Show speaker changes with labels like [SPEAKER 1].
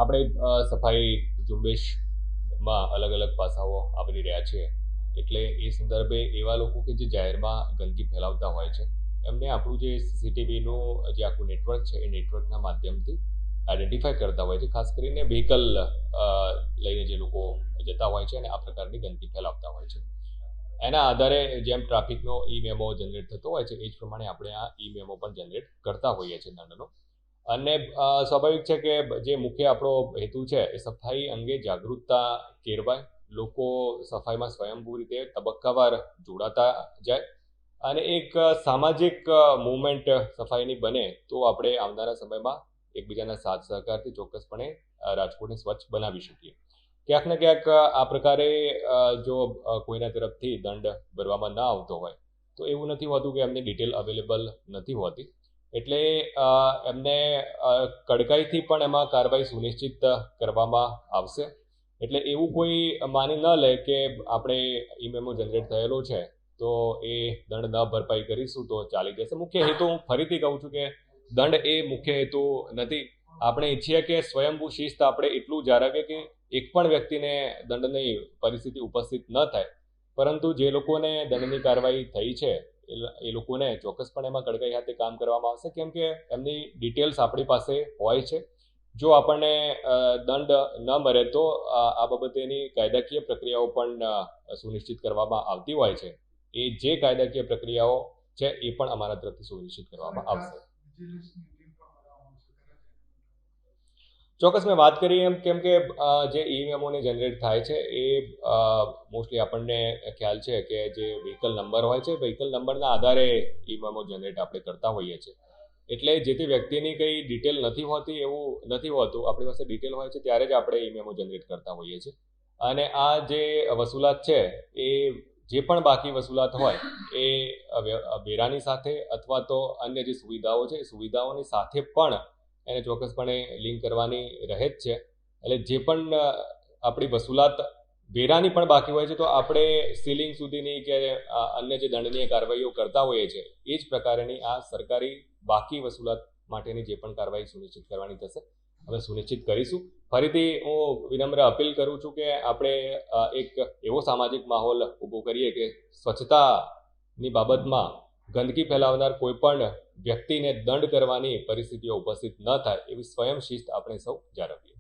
[SPEAKER 1] આપણે સફાઈ ઝુંબેશમાં અલગ અલગ પાસાઓ આવરી રહ્યા છીએ, એટલે એ સંદર્ભે એવા લોકો કે જે જાહેરમાં ગંદકી ફેલાવતા હોય છે એમને આપણું જે સીસીટીવીનું જે આખું નેટવર્ક છે એ નેટવર્કના માધ્યમથી આઈડેન્ટિફાય કરતા હોય છે, ખાસ કરીને વ્હીકલ લઈને જે લોકો જતા હોય છે અને આ પ્રકારની ગંદકી ફેલાવતા હોય છે. એના આધારે જેમ ટ્રાફિકનો ઈ મેમો જનરેટ થતો હોય છે એ જ પ્રમાણે આપણે આ ઈ મેમો પણ જનરેટ કરતા હોઈએ છીએ દંડનો. અને સ્વાભાવિક છે કે જે મુખ્ય આપણો હેતુ છે એ સફાઈ અંગે જાગૃતતા કેળવાય, લોકો સફાઈમાં સ્વયંભૂ રીતે તબક્કાવાર જોડાતા જાય અને એક સામાજિક મૂવમેન્ટ સફાઈની બને તો આપણે આવનારા સમયમાં એકબીજાના સાથ સહકારથી ચોક્કસપણે રાજકોટને સ્વચ્છ બનાવી શકીએ. ક્યાંક ને ક્યાંક આ પ્રકારે જો કોઈના તરફથી દંડ ભરવામાં ના આવતો હોય તો એવું નથી હોતું કે એમની ડિટેલ અવેલેબલ નથી હોતી, એટલે એમને કડકાઈથી પણ એમાં કાર્યવાહી સુનિશ્ચિત કરવામાં આવશે. એટલે એવું કોઈ માની ન લે કે આપણે ઈ મેમો જનરેટ થયેલો છે તો એ દંડ ન ભરપાઈ કરીશું તો ચાલી જશે. મુખ્ય હેતુ હું ફરીથી કહું છું કે દંડ એ મુખ્ય હેતુ નથી. આપણે ઈચ્છીએ કે સ્વયંભૂ શિસ્ત આપણે એટલું જાળવીએ કે એક પણ વ્યક્તિને દંડની પરિસ્થિતિ ઉપસ્થિત ન થાય, પરંતુ જે લોકોને દંડની કાર્યવાહી થઈ છે એ લોકોને ચોક્કસપણે એમાં કડકાઈ સાથે કામ કરવામાં આવશે, કેમ કે એમની ડિટેલ્સ આપણી પાસે હોય છે. જો આપણને દંડ ન મળે તો આ બાબતેની કાયદાકીય પ્રક્રિયાઓ પણ સુનિશ્ચિત કરવામાં આવતી હોય છે. એ જે કાયદાકીય પ્રક્રિયાઓ છે એ પણ અમારા તરફથી સુનિશ્ચિત કરવામાં આવશે. ચોક્કસ મેં વાત કરી એમ, કેમ કે જે ઈ મેમોને જનરેટ થાય છે એ મોસ્ટલી આપણને ખ્યાલ છે કે જે વ્હીકલ નંબર હોય છે, વ્હીકલ નંબરના આધારે ઈ મેમો જનરેટ આપણે કરતા હોઈએ છીએ. એટલે જે તે વ્યક્તિની કંઈ ડિટેલ નથી હોતી એવું નથી હોતું, આપણી પાસે ડિટેલ હોય છે ત્યારે જ આપણે ઈ મેમો જનરેટ કરતા હોઈએ છીએ. અને આ જે વસૂલાત છે એ જે પણ બાકી વસૂલાત હોય એ વેરાની સાથે અથવા તો અન્ય જે સુવિધાઓ છે એ સુવિધાઓની સાથે પણ એને ચોક્કસપણે લિંક કરવાની રહે જ છે. એટલે જે પણ આપણી વસૂલાત વેરાની પણ બાકી હોય છે તો આપણે સીલિંગ સુધીની કે અન્ય જે દંડનીય કાર્યવાહીઓ કરતા હોઈએ છીએ એ જ પ્રકારની આ સરકારી બાકી વસૂલાત માટેની જે પણ કાર્યવાહી સુનિશ્ચિત કરવાની થશે અમે સુનિશ્ચિત કરીશું. ફરીથી હું વિનમ્ર અપીલ કરું છું કે આપણે એક એવો સામાજિક માહોલ ઊભો કરીએ કે સ્વચ્છતાની બાબતમાં ગંદકી ફેલાવનાર કોઈ પણ વ્યક્તિને દંડ કરવાની પરિસ્થિતિઓ ઉપસ્થિત ન થાય એવી સ્વયં શિસ્ત આપણે સૌ જાળવીએ.